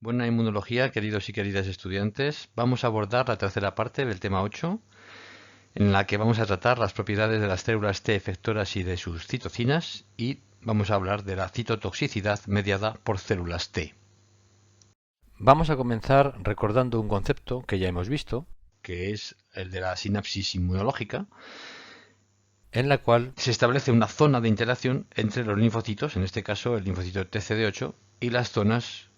Buena inmunología, queridos y queridas estudiantes. Vamos a abordar la tercera parte del tema 8, en la que vamos a tratar las propiedades de las células T efectoras y de sus citocinas, y vamos a hablar de la citotoxicidad mediada por células T. Vamos a comenzar recordando un concepto que ya hemos visto, que es el de la sinapsis inmunológica. en la cual Se establece una zona de interacción entre los linfocitos, en este caso el linfocito TCD8, y las zonas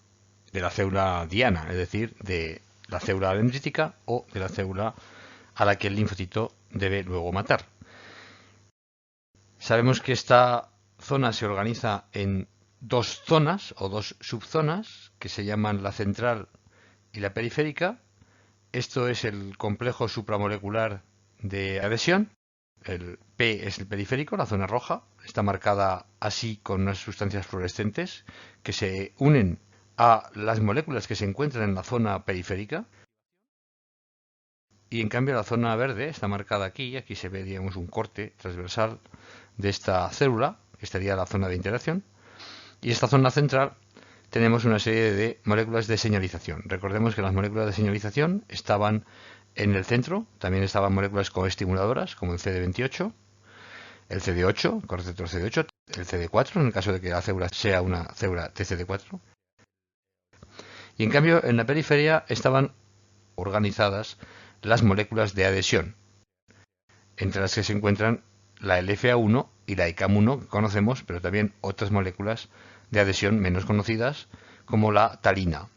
de la célula diana, es decir, de la célula dendrítica o de la célula a la que el linfocito debe luego matar. Sabemos que esta zona se organiza en dos zonas o dos subzonas que se llaman la central y la periférica. Esto es el complejo supramolecular de adhesión. El P es el periférico, la zona roja. Está marcada así con unas sustancias fluorescentes que se unen a las moléculas que se encuentran en la zona periférica. Y en cambio la zona verde está marcada aquí. Aquí se ve, digamos, un corte transversal de esta célula, que estaría la zona de interacción. Y esta zona central tenemos una serie de moléculas de señalización. Recordemos que las moléculas de señalización estaban en el centro. También estaban moléculas coestimuladoras, como el CD28, el CD8, el correceptor CD8, el CD4, en el caso de que la célula sea una célula TCD4. Y en cambio, en la periferia estaban organizadas las moléculas de adhesión, entre las que se encuentran la LFA1 y la ICAM1 que conocemos, pero también otras moléculas de adhesión menos conocidas, como la talina.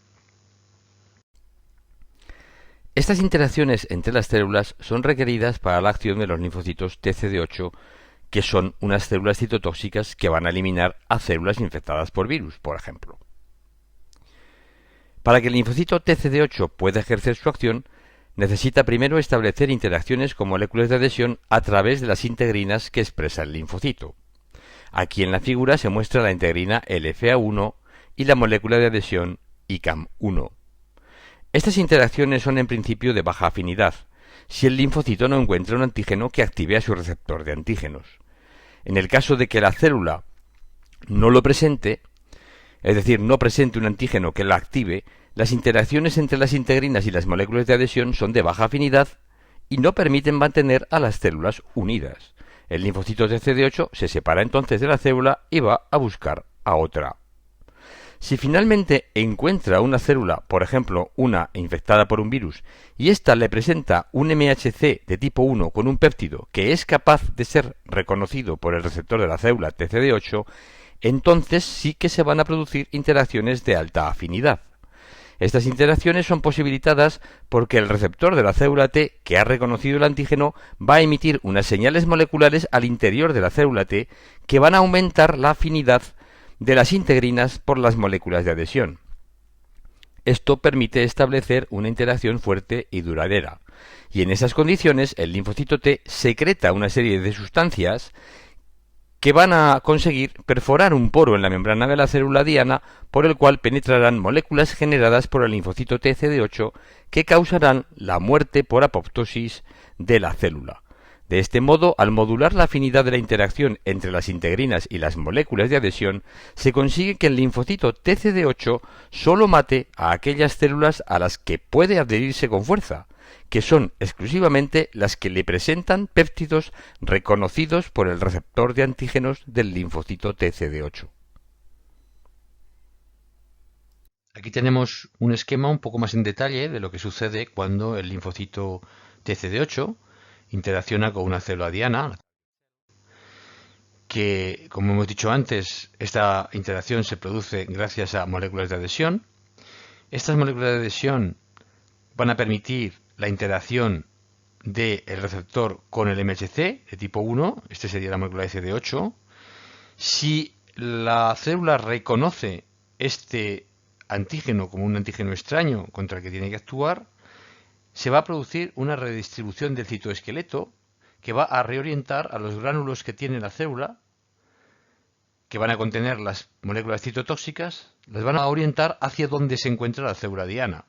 estas interacciones entre las células son requeridas para la acción de los linfocitos TCD8, que son unas células citotóxicas que van a eliminar a células infectadas por virus, por ejemplo. Para que el linfocito TCD8 pueda ejercer su acción, necesita primero establecer interacciones con moléculas de adhesión a través de las integrinas que expresa el linfocito. Aquí en la figura se muestra la integrina LFA1 y la molécula de adhesión ICAM1. Estas interacciones son en principio de baja afinidad, si el linfocito no encuentra un antígeno que active a su receptor de antígenos. En el caso de que la célula no lo presente, es decir, no presente un antígeno que la active, las interacciones entre las integrinas y las moléculas de adhesión son de baja afinidad y no permiten mantener a las células unidas. El linfocito TCD8 se separa entonces de la célula y va a buscar a otra. Si finalmente encuentra una célula, por ejemplo, una infectada por un virus, y ésta le presenta un MHC de tipo 1 con un péptido que es capaz de ser reconocido por el receptor de la célula TCD8, entonces sí que se van a producir interacciones de alta afinidad. Estas interacciones son posibilitadas porque el receptor de la célula T que ha reconocido el antígeno va a emitir unas señales moleculares al interior de la célula T que van a aumentar la afinidad de las integrinas por las moléculas de adhesión. Esto permite establecer una interacción fuerte y duradera, y en esas condiciones el linfocito T secreta una serie de sustancias que van a conseguir perforar un poro en la membrana de la célula diana por el cual penetrarán moléculas generadas por el linfocito TCD8 que causarán la muerte por apoptosis de la célula. De este modo, al modular la afinidad de la interacción entre las integrinas y las moléculas de adhesión, se consigue que el linfocito TCD8 solo mate a aquellas células a las que puede adherirse con fuerza, que son exclusivamente las que le presentan péptidos reconocidos por el receptor de antígenos del linfocito TCD8. Aquí tenemos un esquema un poco más en detalle de lo que sucede cuando el linfocito TCD8 interacciona con una célula diana, que, como hemos dicho antes, esta interacción se produce gracias a moléculas de adhesión. Estas moléculas de adhesión van a permitir la interacción del receptor con el MHC de tipo 1, este sería la molécula de CD8. Si la célula reconoce este antígeno como un antígeno extraño contra el que tiene que actuar, se va a producir una redistribución del citoesqueleto que va a reorientar a los gránulos que tiene la célula, que van a contener las moléculas citotóxicas, las van a orientar hacia donde se encuentra la célula diana.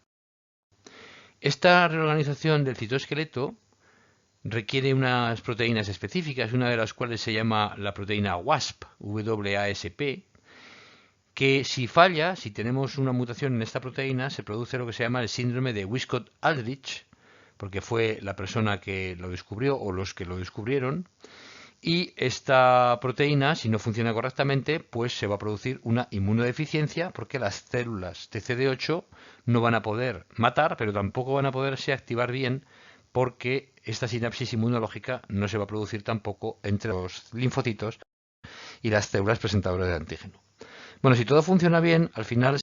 Esta reorganización del citoesqueleto requiere unas proteínas específicas, una de las cuales se llama la proteína WASP, WASP, que si falla, si tenemos una mutación en esta proteína, se produce lo que se llama el síndrome de Wiskott-Aldrich, porque fue la persona que lo descubrió o los que lo descubrieron. Y esta proteína, si no funciona correctamente, pues se va a producir una inmunodeficiencia porque las células TCD8 no van a poder matar, pero tampoco van a poderse activar bien porque esta sinapsis inmunológica no se va a producir tampoco entre los linfocitos y las células presentadoras de antígeno. Bueno, si todo funciona bien, al final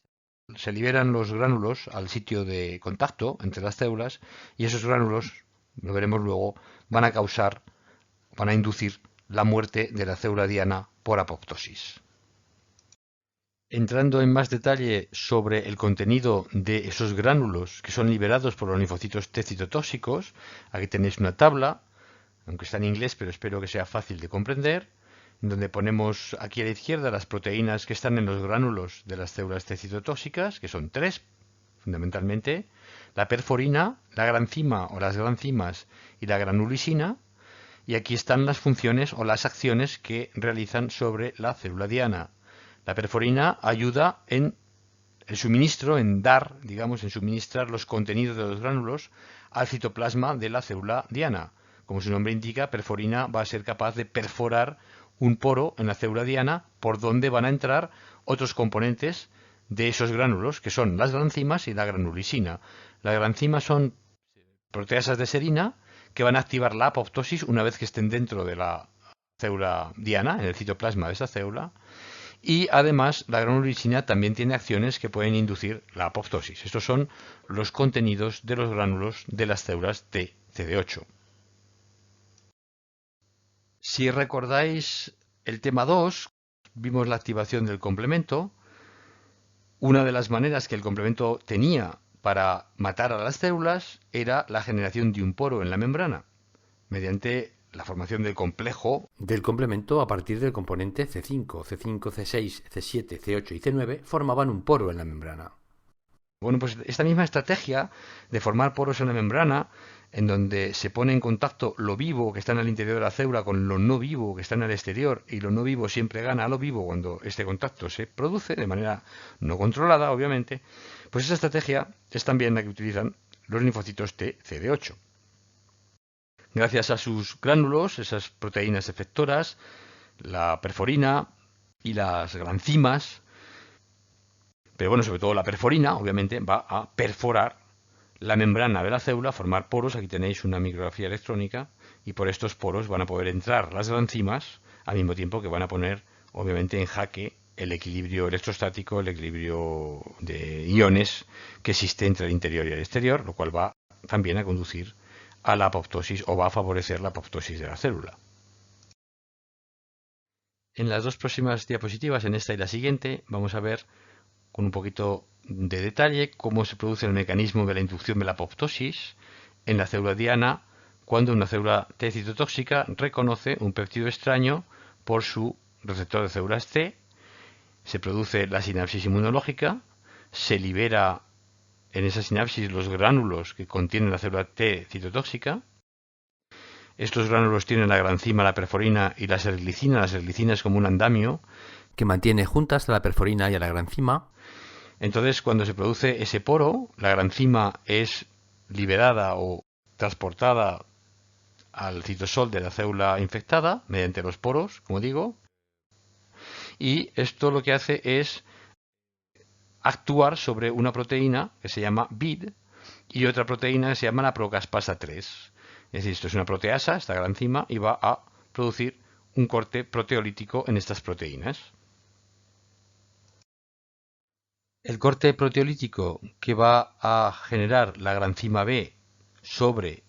se liberan los gránulos al sitio de contacto entre las células y esos gránulos, lo veremos luego, van a inducir la muerte de la célula diana por apoptosis. Entrando en más detalle sobre el contenido de esos gránulos que son liberados por los linfocitos T citotóxicos, aquí tenéis una tabla, aunque está en inglés, pero espero que sea fácil de comprender, donde ponemos aquí a la izquierda las proteínas que están en los gránulos de las células T citotóxicas, que son tres, fundamentalmente, la perforina, la granzima o las granzimas y la granulisina, y aquí están las funciones o las acciones que realizan sobre la célula diana. La perforina ayuda en el suministro, en suministrar los contenidos de los gránulos al citoplasma de la célula diana. Como su nombre indica, perforina va a ser capaz de perforar un poro en la célula diana por donde van a entrar otros componentes de esos gránulos, que son las granzimas y la granulisina. Las granzimas son proteasas de serina que van a activar la apoptosis una vez que estén dentro de la célula diana, en el citoplasma de esa célula. Y además la granulisina también tiene acciones que pueden inducir la apoptosis. Estos son los contenidos de los gránulos de las células T CD8. Si recordáis el tema 2, vimos la activación del complemento. Una de las maneras que el complemento tenía para matar a las células era la generación de un poro en la membrana, mediante la formación del complejo del complemento a partir del componente C5, C5, C6, C7, C8 y C9 formaban un poro en la membrana. Bueno, pues esta misma estrategia de formar poros en la membrana, en donde se pone en contacto lo vivo que está en el interior de la célula con lo no vivo que está en el exterior, y lo no vivo siempre gana a lo vivo cuando este contacto se produce de manera no controlada, obviamente, pues esa estrategia es también la que utilizan los linfocitos T CD8. Gracias a sus gránulos, esas proteínas efectoras, la perforina y las granzimas, pero bueno, sobre todo la perforina, obviamente, va a perforar la membrana de la célula, formar poros. Aquí tenéis una micrografía electrónica y por estos poros van a poder entrar las granzimas al mismo tiempo que van a poner, obviamente, en jaque el equilibrio electrostático, el equilibrio de iones que existe entre el interior y el exterior, lo cual va también a conducir a la apoptosis o va a favorecer la apoptosis de la célula. En las dos próximas diapositivas, en esta y la siguiente, vamos a ver con un poquito de detalle cómo se produce el mecanismo de la inducción de la apoptosis en la célula diana cuando una célula T citotóxica reconoce un péptido extraño por su receptor de células T, se produce la sinapsis inmunológica, se libera en esa sinapsis los gránulos que contienen la célula T citotóxica. Estos gránulos tienen la granzima, la perforina y la serglicina. La serglicina es como un andamio que mantiene juntas a la perforina y a la granzima. Entonces, cuando se produce ese poro, la granzima es liberada o transportada al citosol de la célula infectada mediante los poros, como digo, y esto lo que hace es actuar sobre una proteína que se llama BID y otra proteína que se llama la procaspasa 3. Es decir, esto es una proteasa, esta granzima, y va a producir un corte proteolítico en estas proteínas. El corte proteolítico que va a generar la granzima B sobre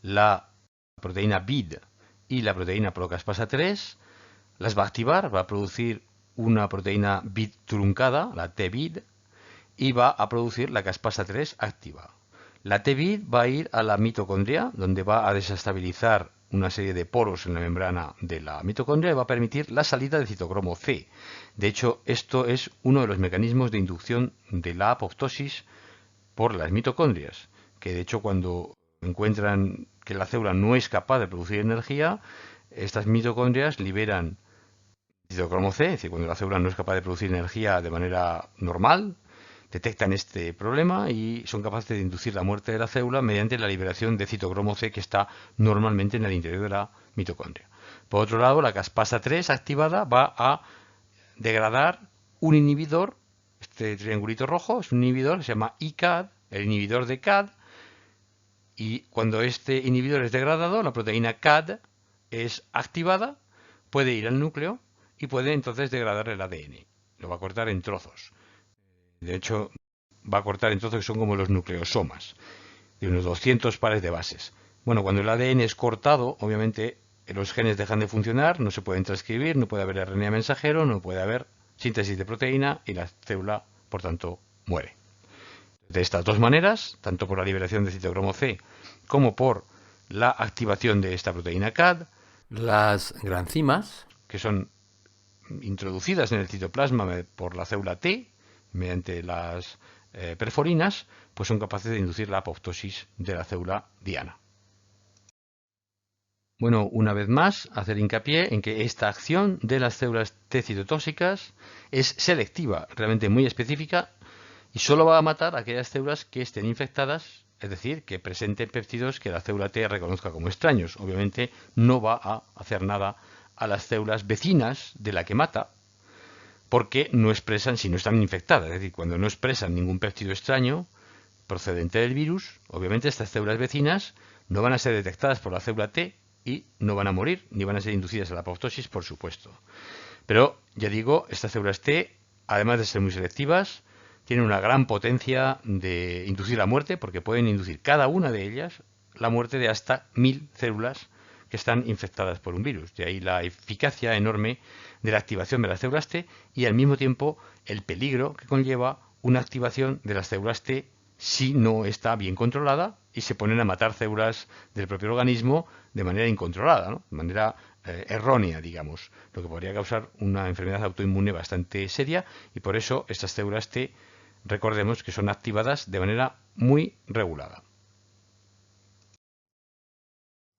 la proteína BID y la proteína procaspasa 3 las va a activar, va a producir una proteína BID truncada, la T-BID, y va a producir la caspasa 3 activa. La T-BID va a ir a la mitocondria, donde va a desestabilizar una serie de poros en la membrana de la mitocondria y va a permitir la salida de citocromo C. De hecho, esto es uno de los mecanismos de inducción de la apoptosis por las mitocondrias, que de hecho cuando encuentran que la célula no es capaz de producir energía, estas mitocondrias liberan citocromo C, es decir, cuando la célula no es capaz de producir energía de manera normal, detectan este problema y son capaces de inducir la muerte de la célula mediante la liberación de citocromo C que está normalmente en el interior de la mitocondria. Por otro lado, la caspasa 3 activada va a degradar un inhibidor, este triangulito rojo es un inhibidor que se llama ICAD, el inhibidor de CAD, y cuando este inhibidor es degradado, la proteína CAD es activada, puede ir al núcleo y puede entonces degradar el ADN. Lo va a cortar en trozos. De hecho, va a cortar en trozos que son como los nucleosomas, de unos 200 pares de bases. Bueno, cuando el ADN es cortado, obviamente los genes dejan de funcionar, no se pueden transcribir, no puede haber RNA mensajero, no puede haber síntesis de proteína y la célula, por tanto, muere. De estas dos maneras, tanto por la liberación de citocromo C como por la activación de esta proteína CAD, las granzimas, que son introducidas en el citoplasma por la célula T mediante las perforinas, pues son capaces de inducir la apoptosis de la célula diana. Bueno, una vez más, hacer hincapié en que esta acción de las células T citotóxicas es selectiva, realmente muy específica, y solo va a matar aquellas células que estén infectadas, es decir, que presenten péptidos que la célula T reconozca como extraños. Obviamente no va a hacer nada a las células vecinas de la que mata, porque no expresan, si no están infectadas, es decir, cuando no expresan ningún péptido extraño procedente del virus, obviamente estas células vecinas no van a ser detectadas por la célula T y no van a morir, ni van a ser inducidas a la apoptosis, por supuesto. Pero, ya digo, estas células T, además de ser muy selectivas, tienen una gran potencia de inducir la muerte, porque pueden inducir cada una de ellas la muerte de hasta 1000 células que están infectadas por un virus. De ahí la eficacia enorme de la activación de las células T y al mismo tiempo el peligro que conlleva una activación de las células T si no está bien controlada y se ponen a matar células del propio organismo de manera incontrolada, ¿no? De manera errónea, digamos, lo que podría causar una enfermedad autoinmune bastante seria y por eso estas células T, recordemos que son activadas de manera muy regulada.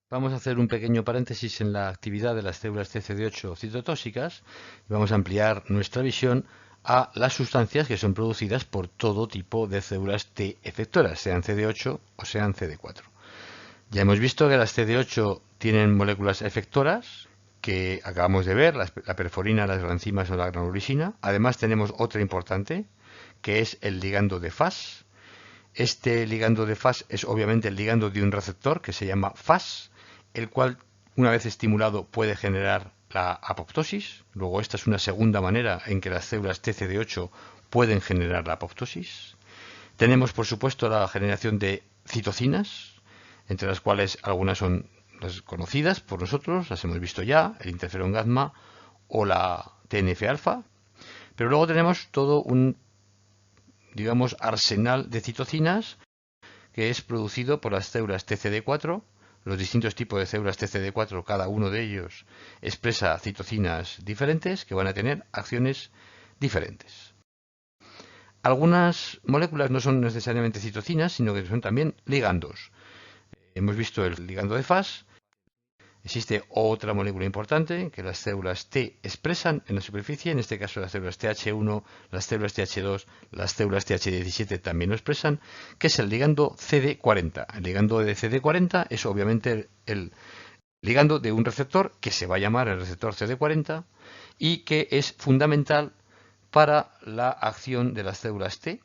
Vamos a hacer un pequeño paréntesis en la actividad de las células TCD8 citotóxicas y vamos a ampliar nuestra visión a las sustancias que son producidas por todo tipo de células T efectoras, sean CD8 o sean CD4. Ya hemos visto que las CD8 tienen moléculas efectoras que acabamos de ver, la perforina, las granzimas o la granulisina. Además tenemos otra importante, que es el ligando de Fas. Este ligando de Fas es obviamente el ligando de un receptor que se llama Fas, el cual, una vez estimulado, puede generar la apoptosis. Luego, esta es una segunda manera en que las células TCD8 pueden generar la apoptosis. Tenemos, por supuesto, la generación de citocinas, entre las cuales algunas son las conocidas por nosotros, las hemos visto ya, el interferón gamma o la TNF-alfa. Pero luego tenemos todo un, digamos, arsenal de citocinas que es producido por las células TCD4. Los distintos tipos de células TCD4, cada uno de ellos expresa citocinas diferentes que van a tener acciones diferentes. Algunas moléculas no son necesariamente citocinas, sino que son también ligandos. Hemos visto el ligando de Fas. Existe otra molécula importante que las células T expresan en la superficie, en este caso las células TH1, las células TH2, las células TH17 también lo expresan, que es el ligando CD40. El ligando de CD40 es obviamente el ligando de un receptor que se va a llamar el receptor CD40 y que es fundamental para la acción de las células T.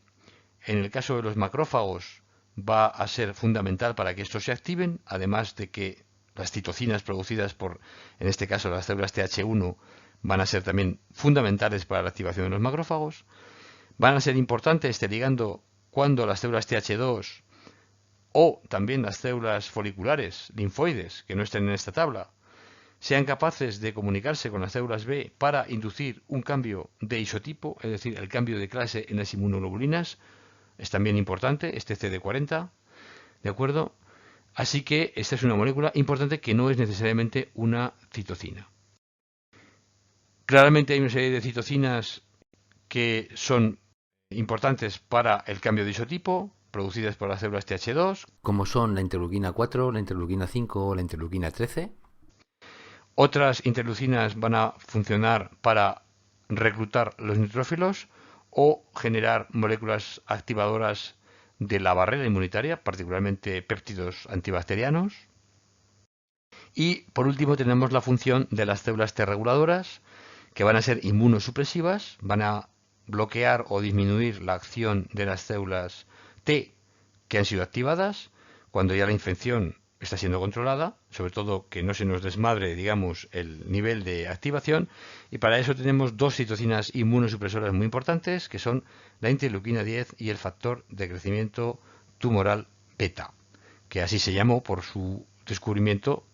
En el caso de los macrófagos va a ser fundamental para que estos se activen, además de que las citocinas producidas por, en este caso, las células TH1 van a ser también fundamentales para la activación de los macrófagos. Van a ser importantes este ligando cuando las células TH2 o también las células foliculares, linfoides, que no estén en esta tabla, sean capaces de comunicarse con las células B para inducir un cambio de isotipo, es decir, el cambio de clase en las inmunoglobulinas. Es también importante este CD40, ¿de acuerdo? Así que esta es una molécula importante que no es necesariamente una citocina. Claramente hay una serie de citocinas que son importantes para el cambio de isotipo, producidas por las células TH2. como son la interleuquina 4, la interleuquina 5 o la interleuquina 13. Otras interleucinas van a funcionar para reclutar los neutrófilos o generar moléculas activadoras de la barrera inmunitaria, particularmente péptidos antibacterianos. Y por último tenemos la función de las células T reguladoras, que van a ser inmunosupresivas, van a bloquear o disminuir la acción de las células T que han sido activadas cuando ya la infección está siendo controlada, sobre todo que no se nos desmadre, digamos, el nivel de activación, y para eso tenemos dos citocinas inmunosupresoras muy importantes, que son la interleuquina 10 y el factor de crecimiento tumoral beta, que así se llamó por su descubrimiento,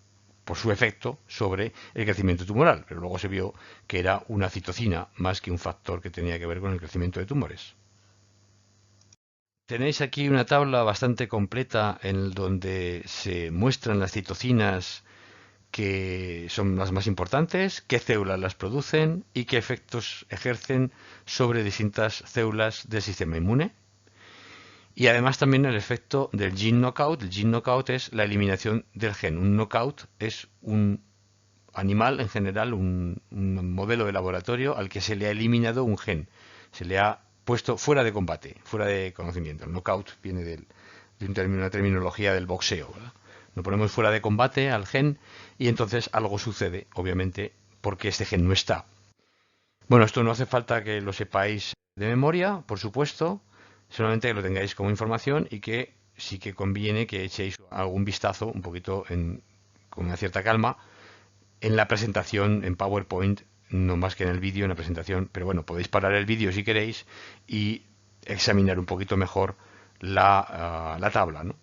por su efecto sobre el crecimiento tumoral, pero luego se vio que era una citocina más que un factor que tenía que ver con el crecimiento de tumores. Tenéis aquí una tabla bastante completa en donde se muestran las citocinas que son las más importantes, qué células las producen y qué efectos ejercen sobre distintas células del sistema inmune. Y además también el efecto del gene knockout. El gene knockout es la eliminación del gen. Un knockout es un animal, en general, un modelo de laboratorio al que se le ha eliminado un gen. Se le ha puesto fuera de combate, fuera de conocimiento. El knockout viene de una terminología del boxeo, ¿verdad? Lo ponemos fuera de combate al gen y entonces algo sucede, obviamente, porque este gen no está. Bueno, esto no hace falta que lo sepáis de memoria, por supuesto, solamente que lo tengáis como información y que sí que conviene que echéis algún vistazo, un poquito con una cierta calma, en la presentación en PowerPoint, no más que en el vídeo, en la presentación, pero bueno, podéis parar el vídeo si queréis y examinar un poquito mejor la tabla, ¿no?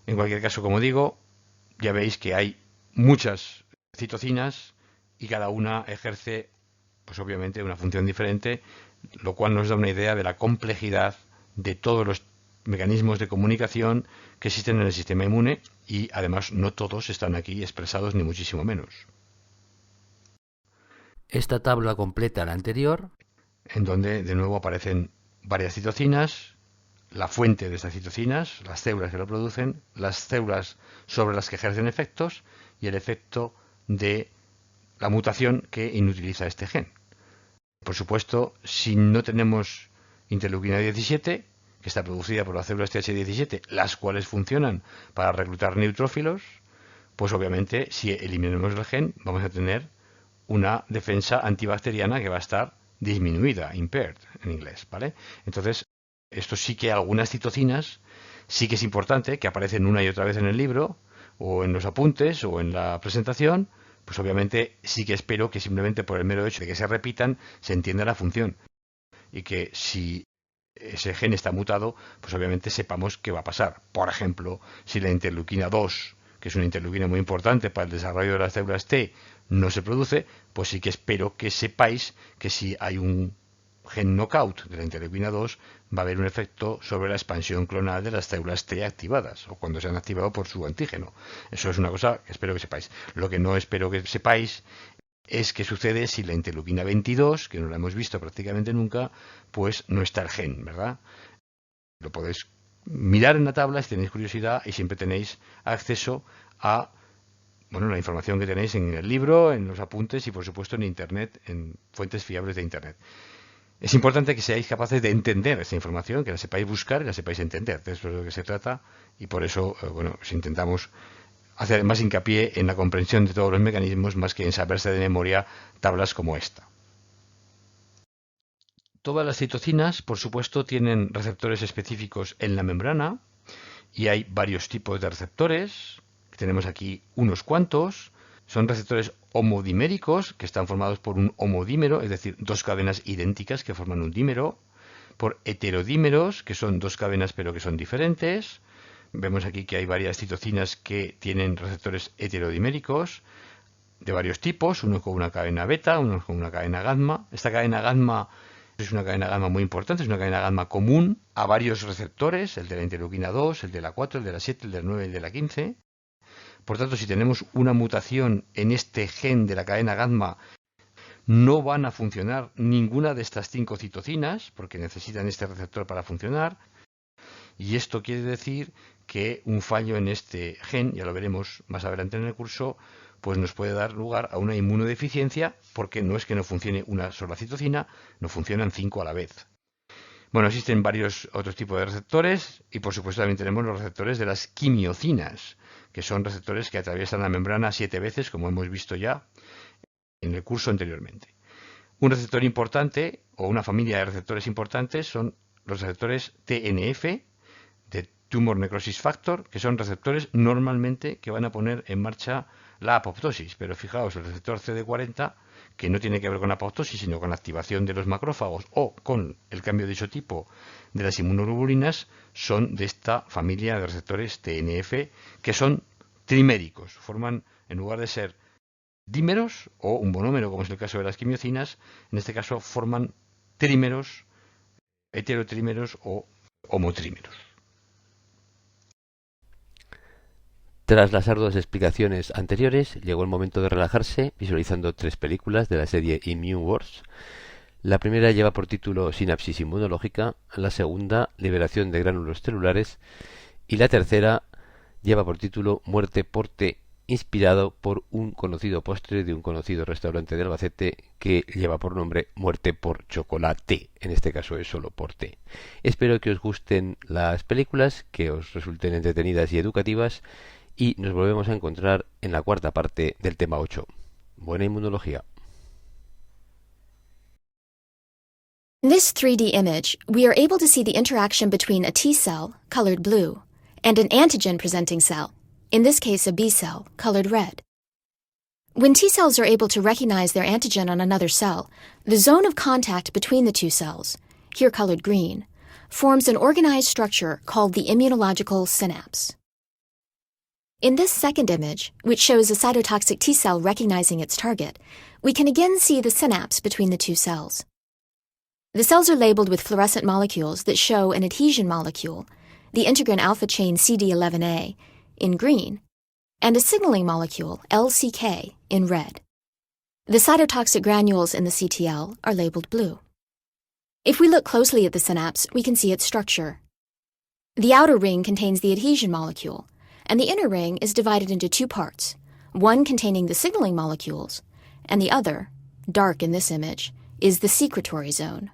En cualquier caso, como digo, ya veis que hay muchas citocinas y cada una ejerce, pues obviamente, una función diferente, lo cual nos da una idea de la complejidad de todos los mecanismos de comunicación que existen en el sistema inmune y además no todos están aquí expresados ni muchísimo menos. Esta tabla completa la anterior, en donde de nuevo aparecen varias citocinas, la fuente de estas citocinas, las células que lo producen, las células sobre las que ejercen efectos y el efecto de la mutación que inutiliza este gen. Por supuesto, si no tenemos interleuquina 17, que está producida por las células Th17, las cuales funcionan para reclutar neutrófilos, pues obviamente si eliminamos el gen vamos a tener una defensa antibacteriana que va a estar disminuida, impaired en inglés, ¿vale? Entonces, esto sí que algunas citocinas sí que es importante que aparecen una y otra vez en el libro o en los apuntes o en la presentación, pues obviamente sí que espero que simplemente por el mero hecho de que se repitan se entienda la función y que si ese gen está mutado, pues obviamente sepamos qué va a pasar. Por ejemplo, si la interleuquina 2, que es una interleuquina muy importante para el desarrollo de las células T, no se produce, pues sí que espero que sepáis que si hay un gen knockout de la interleuquina 2, va a haber un efecto sobre la expansión clonal de las células T activadas o cuando se han activado por su antígeno. Eso es una cosa que espero que sepáis. Lo que no espero que sepáis es qué sucede si la interleuquina 22, que no la hemos visto prácticamente nunca, pues no está el gen, ¿verdad? Lo podéis mirar en la tabla si tenéis curiosidad y siempre tenéis acceso a la información que tenéis en el libro, en los apuntes y por supuesto en Internet, en fuentes fiables de Internet. Es importante que seáis capaces de entender esa información, que la sepáis buscar y la sepáis entender. De eso es de lo que se trata y por eso, si intentamos hacer más hincapié en la comprensión de todos los mecanismos más que en saberse de memoria tablas como esta. Todas las citocinas, por supuesto, tienen receptores específicos en la membrana y hay varios tipos de receptores. Tenemos aquí unos cuantos. Son receptores homodiméricos, que están formados por un homodímero, es decir, dos cadenas idénticas que forman un dímero. Por heterodímeros, que son dos cadenas pero que son diferentes. Vemos aquí que hay varias citocinas que tienen receptores heterodiméricos de varios tipos, uno con una cadena beta, uno con una cadena gamma. Esta cadena gamma es una cadena gamma muy importante, es una cadena gamma común a varios receptores, el de la interleuquina 2, el de la 4, el de la 7, el de la 9 y el de la 15. Por tanto, si tenemos una mutación en este gen de la cadena gamma, no van a funcionar ninguna de estas 5 citocinas, porque necesitan este receptor para funcionar. Y esto quiere decir que un fallo en este gen, ya lo veremos más adelante en el curso, pues nos puede dar lugar a una inmunodeficiencia, porque no es que no funcione una sola citocina, no funcionan 5 a la vez. Bueno, existen varios otros tipos de receptores y por supuesto también tenemos los receptores de las quimiocinas, que son receptores que atraviesan la membrana 7 veces, como hemos visto ya en el curso anteriormente. Un receptor importante o una familia de receptores importantes son los receptores TNF, de Tumor Necrosis Factor, que son receptores normalmente que van a poner en marcha la apoptosis. Pero fijaos, el receptor CD40, que no tiene que ver con la apoptosis, sino con la activación de los macrófagos o con el cambio de isotipo de las inmunoglobulinas, son de esta familia de receptores TNF, que son triméricos. Forman, en lugar de ser dímeros o un monómero, como es el caso de las quimiocinas, en este caso forman trímeros, heterotrímeros o homotrímeros. Tras las arduas explicaciones anteriores, llegó el momento de relajarse visualizando 3 películas de la serie Immune Wars. La primera lleva por título Sinapsis inmunológica, la segunda Liberación de gránulos celulares y la tercera lleva por título Muerte por té, inspirado por un conocido postre de un conocido restaurante de Albacete que lleva por nombre Muerte por chocolate. En este caso es solo por té. Espero que os gusten las películas, que os resulten entretenidas y educativas, y nos volvemos a encontrar en la cuarta parte del tema 8. Buena inmunología. In this 3D image, we are able to see the interaction between a T cell, colored blue, and an antigen-presenting cell, in this case a B cell, colored red. When T cells are able to recognize their antigen on another cell, the zone of contact between the two cells, here colored green, forms an organized structure called the immunological synapse. In this second image, which shows a cytotoxic T cell recognizing its target, we can again see the synapse between the two cells. The cells are labeled with fluorescent molecules that show an adhesion molecule, the integrin alpha chain CD11A, in green, and a signaling molecule, LCK, in red. The cytotoxic granules in the CTL are labeled blue. If we look closely at the synapse, we can see its structure. The outer ring contains the adhesion molecule, and the inner ring is divided into 2 parts, one containing the signaling molecules, and the other, dark in this image, is the secretory zone.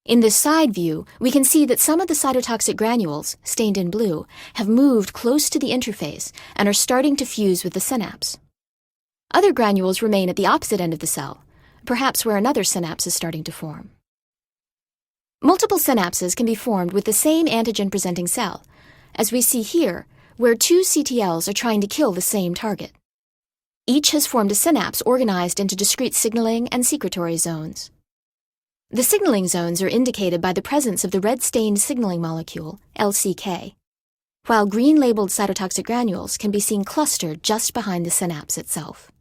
In this side view, we can see that some of the cytotoxic granules, stained in blue, have moved close to the interface and are starting to fuse with the synapse. Other granules remain at the opposite end of the cell, perhaps where another synapse is starting to form. Multiple synapses can be formed with the same antigen-presenting cell, as we see here, where 2 CTLs are trying to kill the same target. Each has formed a synapse organized into discrete signaling and secretory zones. The signaling zones are indicated by the presence of the red-stained signaling molecule, LCK, while green-labeled cytotoxic granules can be seen clustered just behind the synapse itself.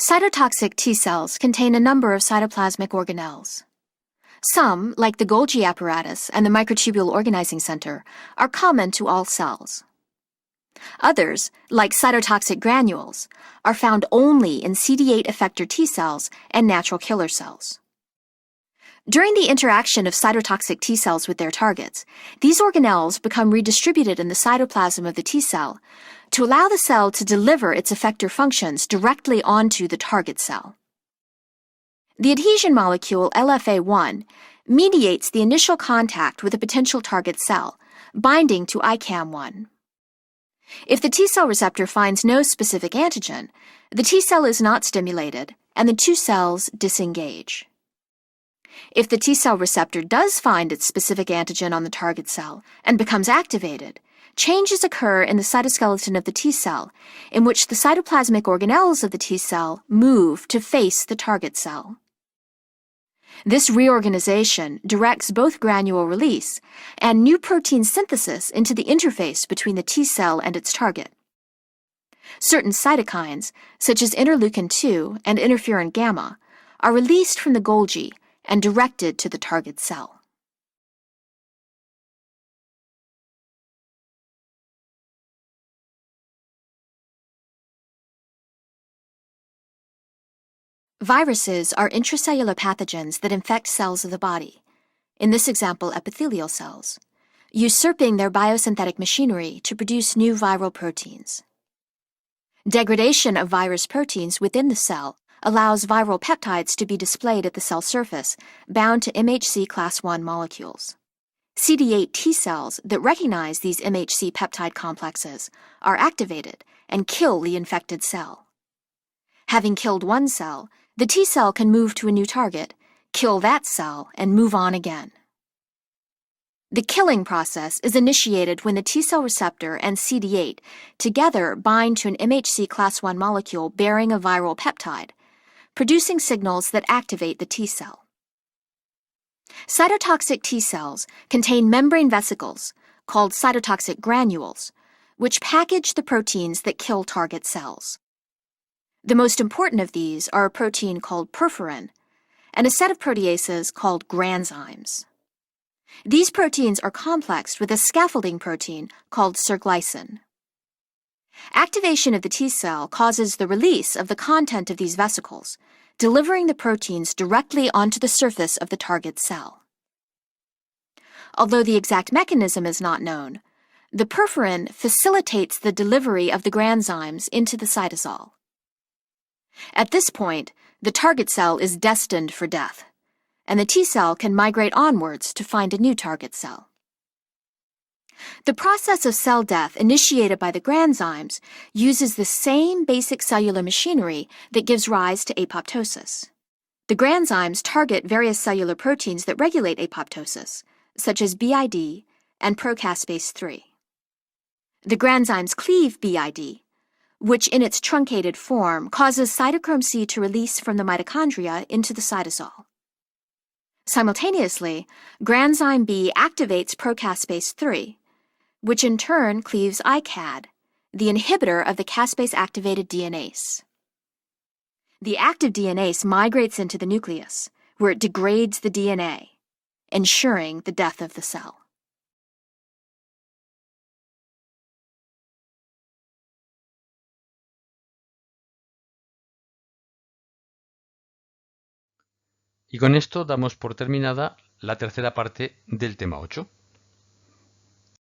Cytotoxic T cells contain a number of cytoplasmic organelles. Some, like the Golgi apparatus and the microtubule organizing center, are common to all cells. Others, like cytotoxic granules, are found only in CD8 effector T cells and natural killer cells. During the interaction of cytotoxic T cells with their targets, these organelles become redistributed in the cytoplasm of the T cell to allow the cell to deliver its effector functions directly onto the target cell. The adhesion molecule LFA1 mediates the initial contact with a potential target cell, binding to ICAM1. If the T cell receptor finds no specific antigen, the T cell is not stimulated and the 2 cells disengage. If the T cell receptor does find its specific antigen on the target cell and becomes activated, changes occur in the cytoskeleton of the T cell, in which the cytoplasmic organelles of the T cell move to face the target cell. This reorganization directs both granule release and new protein synthesis into the interface between the T cell and its target. Certain cytokines, such as interleukin-2 and interferon gamma, are released from the Golgi and directed to the target cell. Viruses are intracellular pathogens that infect cells of the body, in this example epithelial cells, usurping their biosynthetic machinery to produce new viral proteins. Degradation of virus proteins within the cell allows viral peptides to be displayed at the cell surface, bound to MHC class I molecules. CD8 T cells that recognize these MHC peptide complexes are activated and kill the infected cell. Having killed one cell, the T cell can move to a new target, kill that cell, and move on again. The killing process is initiated when the T cell receptor and CD8 together bind to an MHC class I molecule bearing a viral peptide, producing signals that activate the T cell. Cytotoxic T cells contain membrane vesicles, called cytotoxic granules, which package the proteins that kill target cells. The most important of these are a protein called perforin and a set of proteases called granzymes. These proteins are complexed with a scaffolding protein called cerglycan. Activation of the T cell causes the release of the content of these vesicles, delivering the proteins directly onto the surface of the target cell. Although the exact mechanism is not known, the perforin facilitates the delivery of the granzymes into the cytosol. At this point, the target cell is destined for death, and the T cell can migrate onwards to find a new target cell. The process of cell death initiated by the granzymes uses the same basic cellular machinery that gives rise to apoptosis. The granzymes target various cellular proteins that regulate apoptosis, such as BID and procaspase 3. The granzymes cleave BID, which in its truncated form causes cytochrome C to release from the mitochondria into the cytosol. Simultaneously, granzyme B activates procaspase 3, which in turn cleaves ICAD, the inhibitor of the caspase-activated DNase. The active DNase migrates into the nucleus, where it degrades the DNA, ensuring the death of the cell. Y con esto damos por terminada la tercera parte del tema 8.